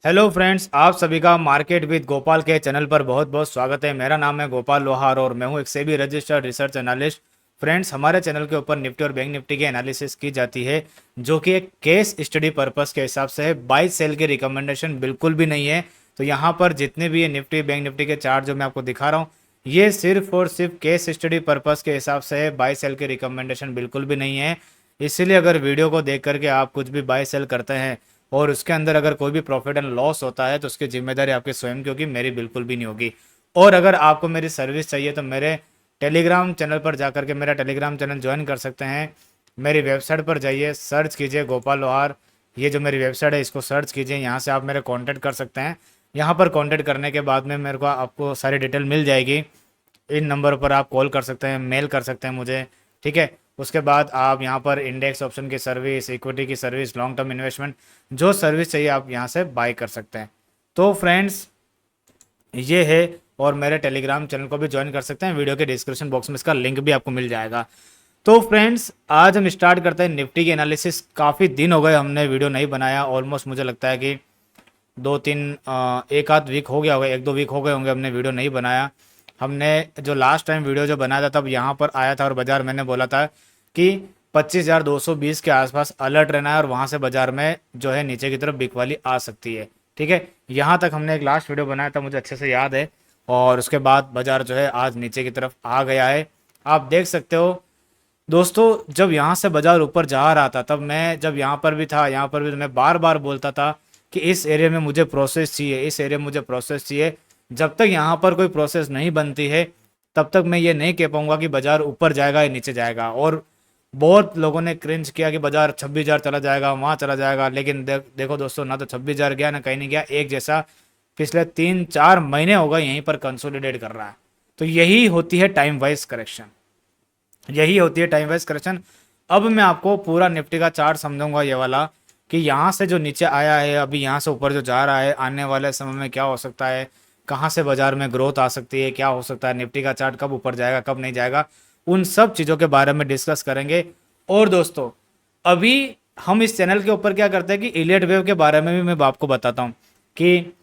Hello friends, आप सभी का मार्केट विद गोपाल के चैनल पर बहुत बहुत स्वागत है। मेरा नाम है गोपाल लोहार और मैं हूं एक SEBI registered research analyst. Friends, हमारे चैनल के ऊपर निफ्टी और बैंक निफ्टी की एनालिसिस की जाती है जो कि एक केस स्टडी पर्पस के हिसाब से है। बाई सेल की रिकमेंडेशन बिल्कुल भी नहीं है। तो यहाँ पर जितने भी ये निफ्टी बैंक निफ्टी के चार्ट जो मैं आपको दिखा रहा हूँ, ये सिर्फ और सिर्फ केस स्टडी पर्पस के हिसाब से है। बाई सेल की रिकमेंडेशन बिल्कुल भी नहीं है। इसीलिए अगर वीडियो को देख करके आप कुछ भी बाई सेल करते हैं और उसके अंदर अगर कोई भी प्रॉफिट एंड लॉस होता है तो उसकी जिम्मेदारी आपकी स्वयं की होगी, मेरी बिल्कुल भी नहीं होगी। और अगर आपको मेरी सर्विस चाहिए तो मेरे टेलीग्राम चैनल पर जाकर के मेरा टेलीग्राम चैनल ज्वाइन कर सकते हैं। मेरी वेबसाइट पर जाइए, सर्च कीजिए गोपाल लोहार। ये जो मेरी वेबसाइट है इसको सर्च कीजिए, यहाँ से आप मेरे कॉन्टैक्ट कर सकते हैं। यहाँ पर कॉन्टैक्ट करने के बाद में मेरे को आपको सारी डिटेल मिल जाएगी। इन नंबर पर आप कॉल कर सकते हैं, मेल कर सकते हैं मुझे, ठीक है। उसके बाद आप यहाँ पर इंडेक्स ऑप्शन की सर्विस, इक्विटी की सर्विस, लॉन्ग टर्म इन्वेस्टमेंट, जो सर्विस चाहिए आप यहाँ से बाय कर सकते हैं। तो फ्रेंड्स, ये है। और मेरे टेलीग्राम चैनल को भी ज्वाइन कर सकते हैं। वीडियो के डिस्क्रिप्शन बॉक्स में इसका लिंक भी आपको मिल जाएगा। तो फ्रेंड्स, आज हम स्टार्ट करते हैं निफ्टी की एनालिसिस। काफ़ी दिन हो गए हमने वीडियो नहीं बनाया, ऑलमोस्ट मुझे लगता है कि दो तीन एक आध वीक हो गया होगा, एक दो वीक हो गए होंगे हमने वीडियो नहीं बनाया। हमने जो लास्ट टाइम वीडियो जो बनाया था तब यहाँ पर आया था और बाजार मैंने बोला था कि 25,220 के आसपास अलर्ट रहना है और वहाँ से बाजार में जो है नीचे की तरफ बिक वाली आ सकती है, ठीक है। यहाँ तक हमने एक लास्ट वीडियो बनाया था, मुझे अच्छे से याद है। और उसके बाद बाजार जो है आज नीचे की तरफ आ गया है। आप देख सकते हो दोस्तों, जब यहाँ से बाजार ऊपर जा रहा था तब मैं जब यहाँ पर भी था, यहाँ पर भी मैं बार बार बोलता था कि इस एरिया में मुझे प्रोसेस चाहिए, इस एरिया में मुझे प्रोसेस चाहिए। जब तक यहाँ पर कोई प्रोसेस नहीं बनती है तब तक मैं ये नहीं कह पाऊंगा कि बाजार ऊपर जाएगा या नीचे जाएगा। और बहुत लोगों ने क्रिंज किया कि बाजार 26,000 चला जाएगा, वहाँ चला जाएगा, लेकिन देखो दोस्तों, ना तो 26,000 गया ना कहीं नहीं गया। एक जैसा पिछले 3-4 महीने हो गए यहीं पर कंसोलिडेट कर रहा है। तो यही होती है टाइम वाइज करेक्शन, यही होती है टाइम वाइज करेक्शन। अब मैं आपको पूरा निफ्टी का चार्ट समझाऊंगा ये वाला, कि यहाँ से जो नीचे आया है अभी यहाँ से ऊपर जो जा रहा है, आने वाले समय में क्या हो सकता है, कहाँ से बाजार में ग्रोथ आ सकती है, क्या हो सकता है, निफ्टी का चार्ट कब ऊपर जाएगा कब नहीं जाएगा, उन सब चीज़ों के बारे में डिस्कस करेंगे। और दोस्तों, अभी हम इस चैनल के ऊपर क्या करते हैं कि इलियट वेव के बारे में भी मैं आपको बताता हूँ कि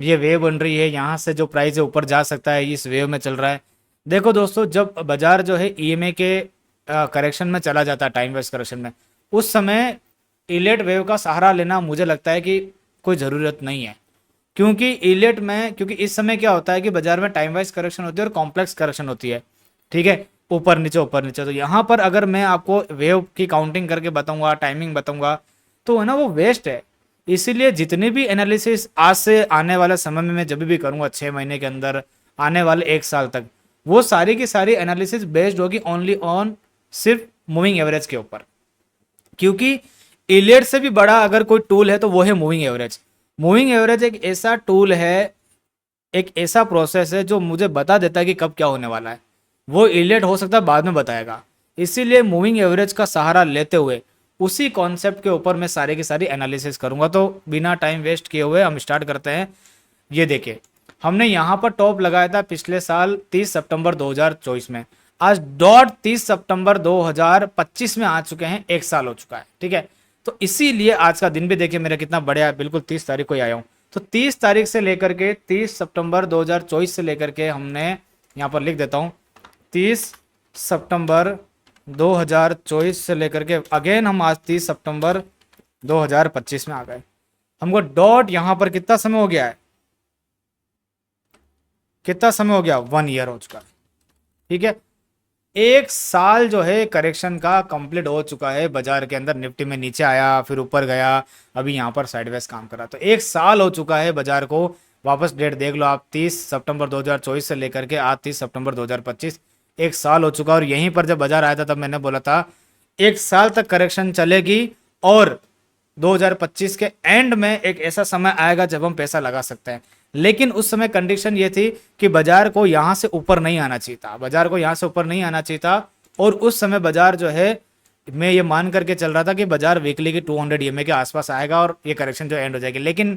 ये वेव बन रही है, यहाँ से जो प्राइस है ऊपर जा सकता है, इस वेव में चल रहा है। देखो दोस्तों, जब बाजार जो है ईएमए के करेक्शन में चला जाता है, टाइम वेस्ट करेक्शन में, उस समय इलेट वेव का सहारा लेना मुझे लगता है कि कोई ज़रूरत नहीं है। क्योंकि इस समय क्या होता है कि बाजार में टाइम वाइज करेक्शन होती है और कॉम्प्लेक्स करेक्शन होती है, ठीक है, ऊपर नीचे ऊपर नीचे। तो यहाँ पर अगर मैं आपको वेव की काउंटिंग करके बताऊंगा, टाइमिंग बताऊंगा, तो है ना, वो वेस्ट है। इसीलिए जितनी भी एनालिसिस आज से आने वाले समय में मैं जब भी करूंगा, 6 महीने के अंदर, आने वाले 1 साल तक, वो सारी की सारी एनालिसिस बेस्ड होगी ओनली ऑन सिर्फ मूविंग एवरेज के ऊपर। क्योंकि इलियट से भी बड़ा अगर कोई टूल है तो वो है मूविंग एवरेज। मूविंग एवरेज एक ऐसा टूल है, एक ऐसा प्रोसेस है जो मुझे बता देता है कि कब क्या होने वाला है। वो इलियट हो सकता है बाद में बताएगा। इसीलिए मूविंग एवरेज का सहारा लेते हुए उसी कॉन्सेप्ट के ऊपर मैं सारी की सारी एनालिसिस करूंगा। तो बिना टाइम वेस्ट किए हुए हम स्टार्ट करते हैं। ये देखिए, हमने यहाँ पर टॉप लगाया था पिछले साल 30 सितंबर 2024 में। आज डॉट 30 सितंबर 2025 में आ चुके हैं, 1 साल हो चुका है, ठीक है। तो इसीलिए आज का दिन भी देखिए मेरा कितना बढ़िया है, बिल्कुल 30 तारीख को ही आया हूँ। तो 30 तारीख से लेकर के 30 सितंबर 2024 से लेकर के हमने यहाँ पर लिख देता हूँ 30 सितंबर 2024 से लेकर के अगेन हम आज 30 सितंबर 2025 में आ गए। हमको डॉट यहाँ पर कितना समय हो गया है, कितना समय हो गया, 1 ईयर हो चुका है, ठीक है। 1 साल जो है करेक्शन का कंप्लीट हो चुका है बाजार के अंदर। निफ्टी में नीचे आया, फिर ऊपर गया, अभी यहाँ पर साइडवेज काम करा। तो 1 साल हो चुका है बाजार को। वापस डेट देख लो आप, 30 सितंबर 2024 से लेकर के आज 30 सितंबर 2025, 1 साल हो चुका। और यहीं पर जब बाजार आया था तब मैंने बोला था 1 साल तक करेक्शन चलेगी और 2025 के एंड में एक ऐसा समय आएगा जब हम पैसा लगा सकते हैं। लेकिन उस समय कंडीशन ये थी कि बाजार को यहां से ऊपर नहीं आना चाहिए था, बाजार को यहां से ऊपर नहीं आना चाहिए था। और उस समय बाजार जो है, मैं ये मान करके चल रहा था कि बाजार वीकली की 200 ईएमए के आसपास आएगा और ये करेक्शन जो एंड हो जाएगी। लेकिन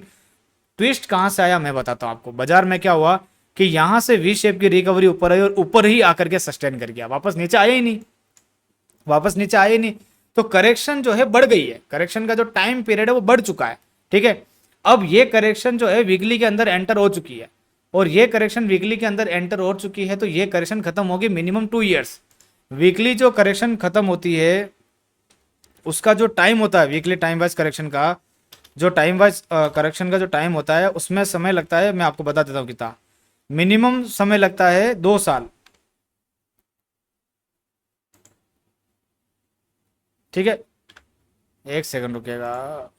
ट्विस्ट कहां से आया मैं बताता हूं आपको। बाजार में क्या हुआ कि यहां से वी शेप की रिकवरी ऊपर आई और ऊपर ही आकर के सस्टेन कर गया, वापस नीचे आया ही नहीं, वापस नीचे आए नहीं। तो करेक्शन जो है बढ़ गई है, करेक्शन का जो टाइम पीरियड है वो बढ़ चुका है, ठीक है। अब ये करेक्शन जो है वीकली के अंदर एंटर हो चुकी है, और ये करेक्शन वीकली के अंदर एंटर हो चुकी है, तो ये करेक्शन खत्म होगी मिनिमम 2 इयर्स। वीकली जो करेक्शन खत्म होती है उसका जो टाइम होता है, वीकली टाइम वाइज करेक्शन का जो टाइम वाइज करेक्शन का जो टाइम होता है उसमें समय लगता है, मैं आपको बता देता हूँ कितना मिनिमम समय लगता है, 2 साल। ठीक है, एक सेकंड रुकेगा।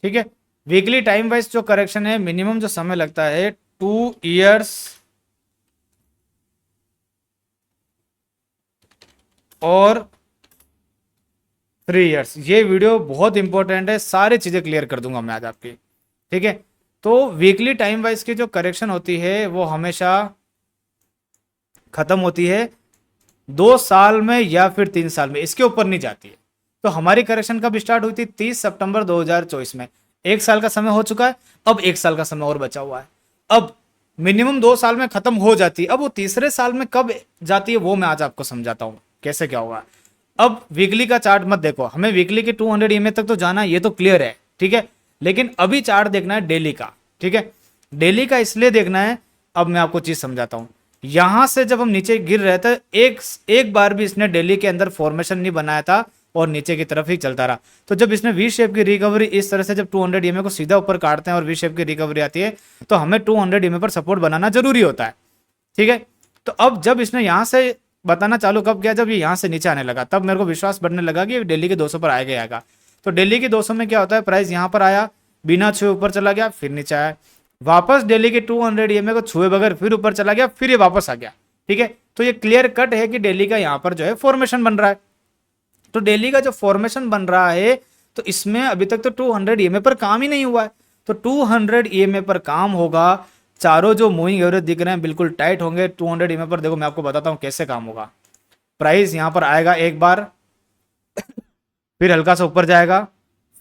ठीक है, वीकली टाइम वाइज जो करेक्शन है मिनिमम जो समय लगता है 2 इयर्स और 3 इयर्स। ये वीडियो बहुत इंपॉर्टेंट है, सारी चीजें क्लियर कर दूंगा मैं आज आपकी। ठीक है, तो वीकली टाइम वाइज की जो करेक्शन होती है वो हमेशा खत्म होती है 2 साल में या फिर 3 साल में, इसके ऊपर नहीं जाती है। तो हमारी करेक्शन कब स्टार्ट हुई थी? 30 सितंबर 2024 में। 1 साल का समय हो चुका है, अब 1 साल का समय और बचा हुआ है। अब मिनिमम 2 साल में खत्म हो जाती है, अब वो तीसरे साल में कब जाती है वो मैं आज आपको समझाता हूँ कैसे क्या होगा। अब वीकली का चार्ट मत देखो, हमें वीकली के 200 EMA तक तो जाना है, ये तो क्लियर है। ठीक है, लेकिन अभी चार्ट देखना है डेली का। ठीक है, डेली का इसलिए देखना है, अब मैं आपको चीज समझाता हूं। यहां से जब हम नीचे गिर रहे थे, एक बार भी इसने डेली के अंदर फॉर्मेशन नहीं बनाया था और नीचे की तरफ ही चलता रहा। तो जब इसने वी शेप की रिकवरी इस तरह से, जब 200 EMA को सीधा ऊपर काटते हैं और वी शेप की रिकवरी आती है, तो हमें 200 EMA पर सपोर्ट बनाना जरूरी होता है। ठीक है, तो अब जब इसने यहां से बताना चालू कब किया? जब ये यहां से नीचे आने लगा, तब मेरे को विश्वास बढ़ने लगा कि दिल्ली के 200 पर आएगा ही आएगा। तो दिल्ली के 200 में क्या होता है, प्राइस यहां पर आया, बिना छुए ऊपर चला गया, फिर नीचे आया, वापस दिल्ली के 200 EMA को छुए बगैर फिर ऊपर चला गया, फिर ये वापस आ गया। ठीक है, तो ये क्लियर कट है कि दिल्ली का यहां पर जो है फॉर्मेशन बन रहा है। तो दिल्ली का जो फॉर्मेशन बन रहा है, तो इसमें अभी तक तो 200 EMA पर काम ही नहीं हुआ है। तो 200 EMA पर काम होगा, चारों जो मूविंग एवरेज दिख रहे हैं बिल्कुल टाइट होंगे 200 EMA पर। देखो मैं आपको बताता हूं कैसे काम होगा। प्राइस यहां पर आएगा एक बार, फिर हल्का सा ऊपर जाएगा,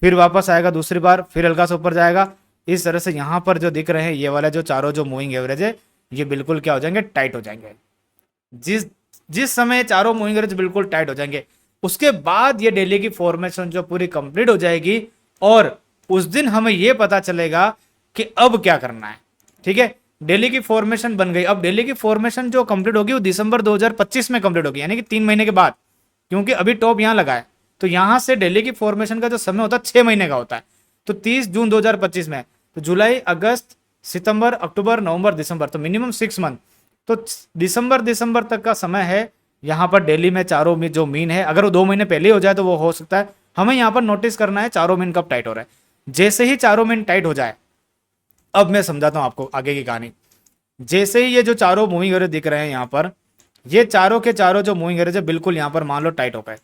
फिर वापस आएगा दूसरी बार, फिर हल्का सा ऊपर जाएगा। इस तरह से यहां पर जो दिख रहे हैं ये वाले जो चारों जो मूविंग एवरेज है, ये बिल्कुल क्या हो जाएंगे, टाइट हो जाएंगे। जिस जिस समय चारों मूविंग एवरेज बिल्कुल टाइट हो जाएंगे, उसके बाद ये डेली की फॉर्मेशन जो पूरी कंप्लीट हो जाएगी, और उस दिन हमें ये पता चलेगा कि अब क्या करना है। ठीक है, डेली की फॉर्मेशन बन गई। अब डेली की फॉर्मेशन जो कंप्लीट होगी वो दिसंबर 2025 में कंप्लीट होगी, यानी कि 3 महीने के बाद, क्योंकि अभी टॉप यहां लगा है। तो यहां से डेली की फॉर्मेशन का जो समय होता है 6 महीने का होता है। तो 30 जून 2025 में, तो जुलाई, अगस्त, सितंबर, अक्टूबर, नवंबर, दिसंबर, तो मिनिमम 6 मंथ। तो दिसंबर तक का समय है यहाँ पर डेली में चारों में जो मीन है। अगर वो 2 महीने पहले हो जाए तो वो हो सकता है। हमें यहाँ पर नोटिस करना है चारों मीन कब टाइट हो रहा है। जैसे ही चारों मीन टाइट हो जाए, अब मैं समझाता हूं आपको आगे की कहानी। जैसे ही ये जो चारों मूविंग एवरेज दिख रहे हैं यहाँ पर, ये चारों के चारों जो मूविंग एवरेज है बिल्कुल यहाँ पर मान लो टाइट हो गए,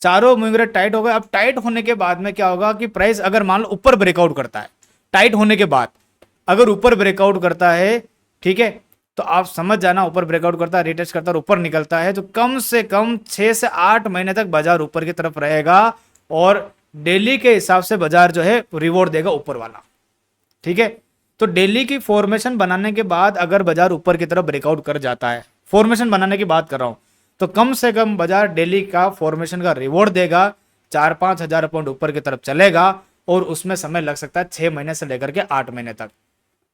चारों मूविंग एवरेज टाइट हो गए। अब टाइट होने के बाद में क्या होगा कि प्राइस अगर मान लो ऊपर ब्रेकआउट करता है, टाइट होने के बाद अगर ऊपर ब्रेकआउट करता है, ठीक है, तो आप समझ जाना, ऊपर ब्रेकआउट करता है, रिटेस्ट करता है और ऊपर निकलता है, तो कम से कम 6 से 8 महीने तक बाजार ऊपर की तरफ रहेगा, और डेली के हिसाब से बाजार जो है रिवॉर्ड देगा ऊपर वाला। ठीक है, तो डेली की फॉर्मेशन बनाने के बाद अगर बाजार ऊपर की तरफ ब्रेकआउट कर जाता है, फॉर्मेशन बनाने की बात कर रहा हूं, तो कम से कम बाजार डेली का फॉर्मेशन का रिवॉर्ड देगा, 4-5 हजार पॉइंट ऊपर की तरफ चलेगा, और उसमें समय लग सकता है 6 महीने से लेकर के 8 महीने तक।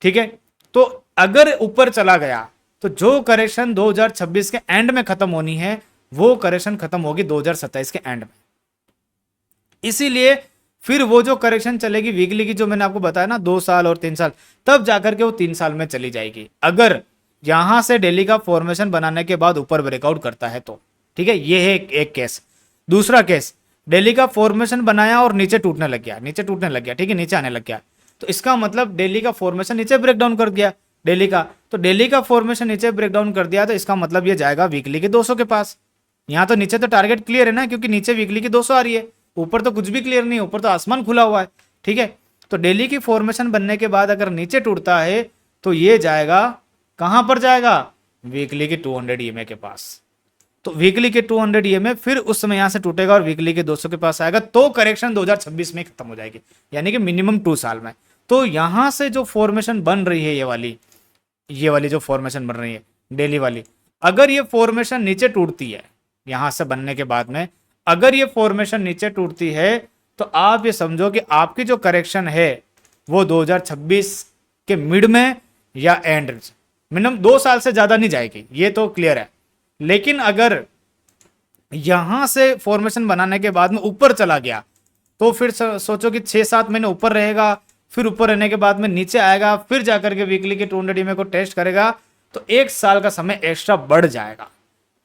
ठीक है, तो अगर ऊपर चला गया तो जो करेक्शन 2026 के एंड में खत्म होनी है, वो करेक्शन खत्म होगी 2027 के एंड में। इसीलिए फिर वो जो करेक्शन चलेगी वीकली की, जो मैंने आपको बताया ना, 2 साल और 3 साल, तब जाकर के वो 3 साल में चली जाएगी, अगर यहां से डेली का फॉर्मेशन बनाने के बाद ऊपर ब्रेकआउट करता है तो। ठीक है, ये है एक केस। दूसरा केस, डेली का फॉर्मेशन बनाया और नीचे टूटने लग गया, नीचे टूटने लग गया, ठीक है, नीचे आने लग गया, तो इसका मतलब डेली का फॉर्मेशन नीचे ब्रेकडाउन कर दिया डेली का। तो डेली का फॉर्मेशन नीचे ब्रेकडाउन कर दिया, तो इसका मतलब ये जाएगा वीकली के 200 के पास। यहां तो नीचे तो टारगेट क्लियर है ना, क्योंकि नीचे वीकली की 200 आ रही है, ऊपर तो कुछ भी क्लियर नहीं है, ऊपर तो आसमान खुला हुआ है। ठीक है, तो डेली की फॉर्मेशन बनने के बाद अगर नीचे टूटता है तो ये जाएगा कहां पर जाएगा, वीकली के 200 EMA के पास। तो वीकली के 200 EMA फिर उस समय यहां से टूटेगा और वीकली के 200 के पास आएगा, तो करेक्शन 2026 में खत्म हो जाएगी, यानी कि मिनिमम 2 साल में। तो यहां से जो फॉर्मेशन बन रही है, ये वाली जो फॉर्मेशन बन रही है डेली वाली, अगर ये फॉर्मेशन नीचे टूटती है यहां से बनने के बाद में, अगर ये फॉर्मेशन नीचे टूटती है तो आप ये समझो कि आपकी जो करेक्शन है वो 2026 के मिड में या एंड, मिनिमम 2 साल से ज्यादा नहीं जाएगी, ये तो क्लियर है। लेकिन अगर यहां से फॉर्मेशन बनाने के बाद में ऊपर चला गया तो फिर सोचो कि 6-7 महीने ऊपर रहेगा, फिर ऊपर रहने के बाद में नीचे आएगा, फिर जाकर के वीकली के 200 EMA को टेस्ट करेगा, तो 1 साल का समय एक्स्ट्रा बढ़ जाएगा।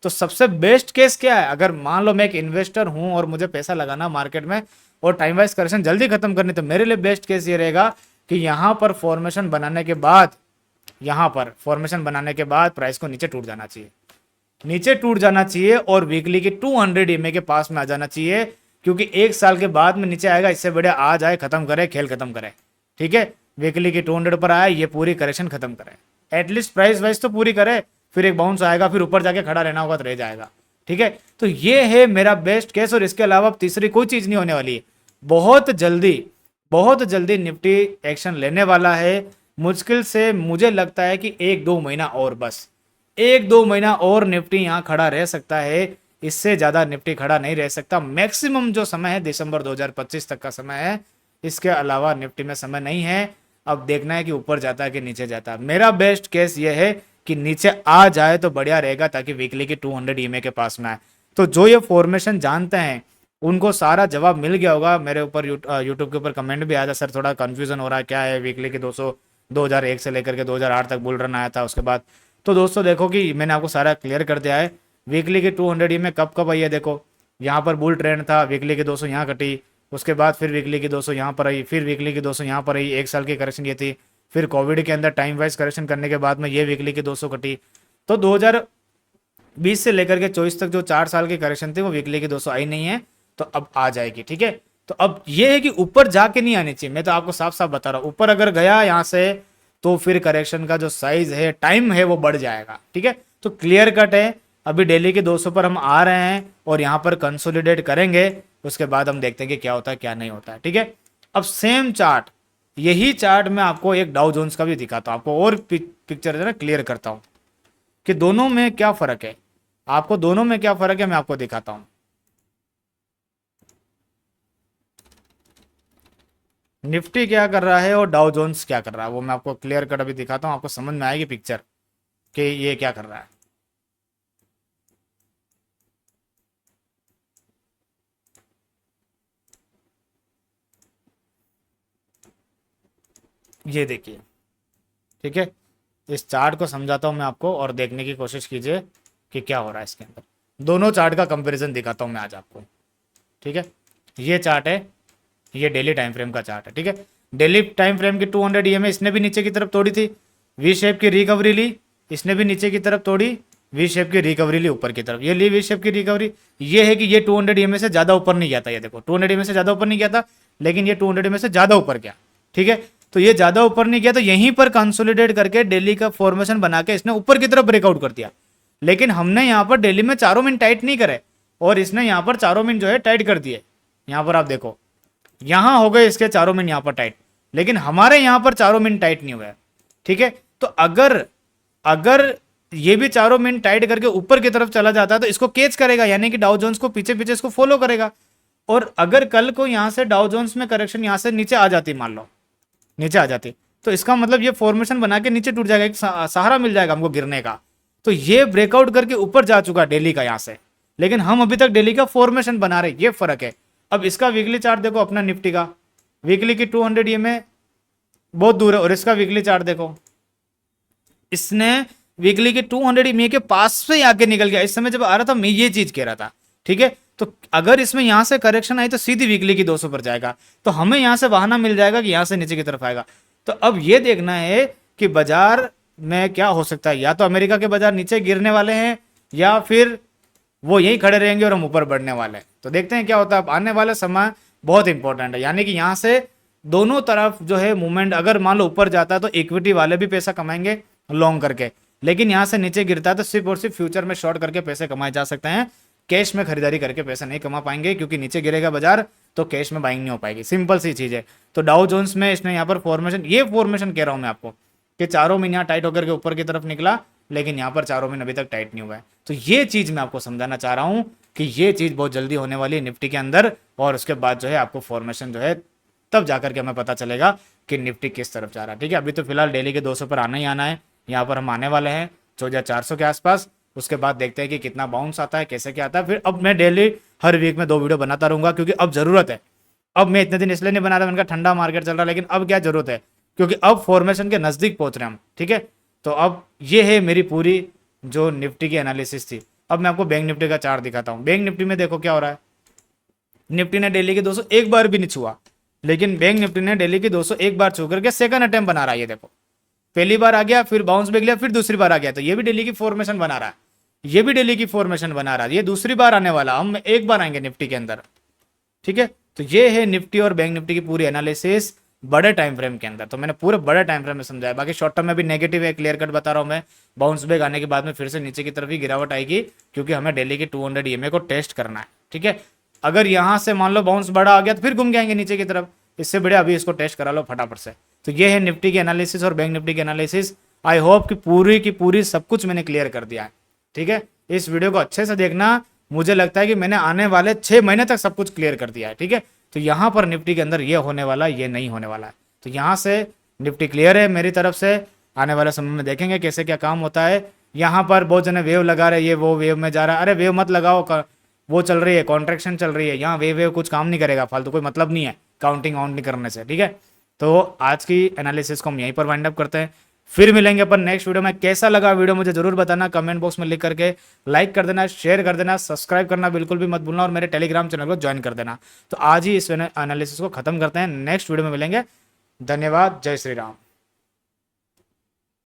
तो सबसे बेस्ट केस क्या है, अगर मान लो मैं एक इन्वेस्टर हूं और मुझे पैसा लगाना मार्केट में और टाइम वाइज करेक्शन जल्दी खत्म करनी, तो मेरे लिए बेस्ट केस ये रहेगा कि यहां पर फॉर्मेशन बनाने के बाद, यहां पर फॉर्मेशन बनाने के बाद प्राइस को नीचे टूट जाना चाहिए, नीचे टूट जाना चाहिए और वीकली के 200 EMA के पास में आ जाना चाहिए, क्योंकि 1 साल के बाद में नीचे आएगा, इससे बढ़िया आ जाए, खत्म करे, खेल खत्म करे। ठीक है, वीकली की 200 पर आया, ये पूरी करेक्शन खत्म करे, एटलीस्ट प्राइस वाइज तो पूरी करे, फिर एक बाउंस आएगा, फिर ऊपर जाके खड़ा रहना होगा तो रह जाएगा। ठीक है, तो ये है मेरा बेस्ट केस, और इसके अलावा तीसरी कोई चीज नहीं होने वाली है। बहुत जल्दी निफ्टी एक्शन लेने वाला है, मुश्किल से मुझे लगता है कि 1-2 महीना और, बस 1-2 महीना और निफ्टी यहाँ खड़ा रह सकता है, इससे ज्यादा निफ्टी खड़ा नहीं रह सकता। मैक्सिमम जो समय है दिसंबर 2025 तक का समय है, इसके अलावा निफ्टी में समय नहीं है। अब देखना है कि ऊपर जाता है कि नीचे जाता है। मेरा बेस्ट केस ये है कि नीचे आ जाए तो बढ़िया रहेगा, ताकि वीकली की 200 EMA के पास में आए। तो जो ये फॉर्मेशन जानते हैं उनको सारा जवाब मिल गया होगा। मेरे ऊपर यूट्यूब के ऊपर कमेंट भी आया था, सर थोड़ा कंफ्यूजन हो रहा है, क्या है वीकली की 200, 2001 से लेकर के 2008 तक बुल रन आया था उसके बाद। तो दोस्तों देखो कि मैंने आपको सारा क्लियर कर दिया है। वीकली की 200 EMA कब कब आई है, देखो यहाँ पर बुल ट्रेंड था, वीकली की 200 यहाँ कटी, उसके बाद फिर वीकली की 200 यहाँ पर आई, फिर वीकली की 200 यहाँ पर आई, 1 साल की करेक्शन ये थी। फिर कोविड के अंदर टाइम वाइज करेक्शन करने के बाद में ये वीकली की 200 कटी। तो 2020 से लेकर के 24 तक जो 4 साल की करेक्शन थी वो वीकली की 200 आई नहीं है, तो अब आ जाएगी। ठीक है, तो अब ये है कि ऊपर जाके नहीं आनी चाहिए, मैं तो आपको साफ साफ बता रहा हूँ। ऊपर अगर गया यहाँ से तो फिर करेक्शन का जो साइज है, टाइम है, वो बढ़ जाएगा। ठीक है, तो क्लियर कट है। अभी डेली के 200 पर हम आ रहे हैं और यहाँ पर कंसोलिडेट करेंगे, उसके बाद हम देखते हैं कि क्या होता है क्या नहीं होता है। ठीक है, अब सेम चार्ट, यही चार्ट मैं आपको एक डाउ जोन्स का भी दिखाता हूँ, आपको और पिक्चर है ना क्लियर करता हूँ कि दोनों में क्या फर्क है। आपको दोनों में क्या फर्क है मैं आपको दिखाता हूँ। निफ्टी क्या कर रहा है और डाउ जोन्स क्या कर रहा है, वो मैं आपको क्लियर कट अभी दिखाता हूँ, आपको समझ में आएगी पिक्चर कि ये क्या कर रहा है। ये देखिए, ठीक है, इस चार्ट को समझाता हूं मैं आपको और देखने की कोशिश कीजिए कि क्या हो रहा है इसके अंदर। दोनों चार्ट का कंपैरिजन दिखाता हूं मैं आज आपको। ठीक है, ये चार्ट है, ये डेली टाइम फ्रेम का चार्ट है। ठीक है, डेली टाइम फ्रेम की 200 EMA इसने भी नीचे की तरफ तोड़ी थी, वी शेप की रिकवरी ली, इसने भी नीचे की तरफ तोड़ी, वी शेप की रिकवरी ली ऊपर की तरफ, ये ली वी शेप की रिकवरी। ये है कि ये 200 EMA से ज्यादा ऊपर नहीं गया था, ये देखो 200 EMA से ज्यादा ऊपर नहीं गया था, लेकिन ये 200 EMA से ज्यादा ऊपर गया। ठीक है, तो ये ज्यादा ऊपर नहीं गया, तो यहीं पर कंसोलिडेट करके डेली का फॉर्मेशन बना के इसने ऊपर की तरफ ब्रेकआउट कर दिया। लेकिन हमने यहाँ पर डेली में चारों मिन टाइट नहीं करे और इसने यहाँ पर चारों मिन जो है टाइट कर दिए। यहाँ पर आप देखो, यहाँ हो गए इसके चारों मिन यहाँ पर टाइट, लेकिन हमारे यहाँ पर चारों मिन टाइट नहीं हुए। ठीक है, तो अगर अगर ये भी चारों मिन टाइट करके ऊपर की तरफ चला जाता है तो इसको कैच करेगा, यानी कि डाउ जोन्स को पीछे पीछे इसको फॉलो करेगा। और अगर कल को यहाँ से डाउ जोन्स में करेक्शन यहाँ से नीचे आ जाती, मान लो नीचे आ जाती, तो इसका मतलब ये फॉर्मेशन बना के नीचे टूट जाएगा, एक सहारा मिल जाएगा हमको गिरने का। तो ये ब्रेकआउट करके ऊपर जा चुका डेली का यहाँ से, लेकिन हम अभी तक डेली का फॉर्मेशन बना रहे, ये फर्क है। अब इसका वीकली चार्ट देखो, अपना निफ्टी का वीकली की 200 EMA बहुत दूर है, और इसका वीकली चार्ट देखो, इसने वीकली के 200 EMA के पास से आके निकल गया। इस समय जब आ रहा था मैं ये चीज कह रहा था। ठीक है, तो अगर इसमें यहां से करेक्शन आई तो सीधी वीकली की 200 पर जाएगा, तो हमें यहां से बहाना मिल जाएगा कि यहां से नीचे की तरफ आएगा। तो अब ये देखना है कि बाजार में क्या हो सकता है, या तो अमेरिका के बाजार नीचे गिरने वाले हैं या फिर वो यहीं खड़े रहेंगे और हम ऊपर बढ़ने वाले हैं। तो देखते हैं क्या होता है। अब आने वाला समय बहुत इंपॉर्टेंट है, यानी कि यहाँ से दोनों तरफ जो है मूवमेंट, अगर मान लो ऊपर जाता है तो इक्विटी वाले भी पैसा कमाएंगे लॉन्ग करके, लेकिन यहाँ से नीचे गिरता है तो सिर्फ और सिर्फ फ्यूचर में शॉर्ट करके पैसे कमाए जा सकते हैं, कैश में खरीदारी करके पैसा नहीं कमा पाएंगे, क्योंकि नीचे गिरेगा बाजार तो कैश में बाइंग नहीं हो पाएगी। सिंपल सी चीज है। तो डाउ जोन्स में इसने यहाँ पर फॉर्मेशन, ये फॉर्मेशन कह रहा हूँ मैं आपको कि चारों में यहाँ टाइट होकर के ऊपर की तरफ निकला, लेकिन यहाँ पर चारों में अभी तक टाइट नहीं हुआ है। तो ये चीज मैं आपको समझाना चाह रहा हूँ कि ये चीज़ बहुत जल्दी होने वाली है निफ्टी के अंदर, और उसके बाद जो है आपको फॉर्मेशन जो है तब जाकर के हमें पता चलेगा कि निफ्टी किस तरफ जा रहा है। ठीक है, अभी तो फिलहाल डेली के 200 पर आना ही आना है, यहाँ पर हम आने वाले हैं 14,400 के आसपास। उसके बाद देखते हैं कि कितना बाउंस आता है, कैसे क्या आता है। फिर अब मैं डेली हर वीक में 2 वीडियो बनाता रहूंगा, क्योंकि अब ज़रूरत है। अब मैं इतने दिन इसलिए नहीं बना रहा, मैंने कहा ठंडा मार्केट चल रहा है, लेकिन अब क्या जरूरत है, क्योंकि अब फॉर्मेशन के नज़दीक पहुंच रहे हैं हम। ठीक है, तो अब ये है मेरी पूरी जो निफ्टी की एनालिसिस थी। अब मैं आपको बैंक निफ्टी का चार्ट दिखाता हूँ। बैंक निफ्टी में देखो क्या हो रहा है, निफ्टी ने डेली के 200 एक बार भी नहीं छुआ, लेकिन बैंक निफ्टी ने डेली के 200 एक बार छू करके सेकंड अटेम्प्ट बना रहा है। ये देखो, पहली बार आ गया, फिर बाउंस बैक लिया, फिर दूसरी बार आ गया, तो ये भी डेली की फॉर्मेशन बना रहा है, ये भी डेली की फॉर्मेशन बना रहा है। ये दूसरी बार आने वाला, हम एक बार आएंगे निफ्टी के अंदर। ठीक है, तो ये है निफ्टी और बैंक निफ्टी की पूरी एनालिसिस बड़े टाइम फ्रेम के अंदर। तो मैंने पूरे बड़े टाइम फ्रेम में समझाया, बाकी शॉर्ट टर्म में भी नेगेटिव है, क्लियर कट बता रहा हूं मैं। बाउंस बैक आने के बाद में फिर से नीचे की तरफ ही गिरावट आएगी, क्योंकि हमें डेली के 200 ईएमए को टेस्ट करना है। ठीक है, अगर यहां से मान लो बाउंस बड़ा आ गया तो फिर घूम के आएंगे नीचे की तरफ, इससे बढ़िया अभी इसको टेस्ट करा लो फटाफट से। तो ये है निफ्टी की एनालिसिस और बैंक निफ्टी की एनालिसिस। आई होप कि पूरी सब कुछ मैंने क्लियर कर दिया है। ठीक है, इस वीडियो को अच्छे से देखना, मुझे लगता है कि मैंने आने वाले 6 महीने तक सब कुछ क्लियर कर दिया है। ठीक है, तो यहाँ पर निफ्टी के अंदर ये होने वाला, ये नहीं होने वाला है। तो यहाँ से निफ्टी क्लियर है मेरी तरफ से। आने वाले समय में देखेंगे कैसे क्या काम होता है। यहाँ पर बहुत जने वेव लगा रहे, ये वो वेव में जा रहा है। अरे वेव मत लगाओ, वो चल रही है, कॉन्ट्रैक्शन चल रही है, यहाँ वेव कुछ काम नहीं करेगा, फालतू कोई मतलब नहीं है काउंटिंग आउट नहीं करने से। ठीक है, तो आज की एनालिसिस को हम यहीं पर वाइंड अप करते हैं, फिर मिलेंगे अपन नेक्स्ट वीडियो में। कैसा लगा वीडियो मुझे जरूर बताना, कमेंट बॉक्स में लिख करके लाइक कर देना, शेयर कर देना, सब्सक्राइब करना बिल्कुल भी मत भूलना, और मेरे टेलीग्राम चैनल को ज्वाइन कर देना। तो आज ही इस एनालिसिस को खत्म करते हैं, नेक्स्ट वीडियो में मिलेंगे। धन्यवाद, जय श्री राम।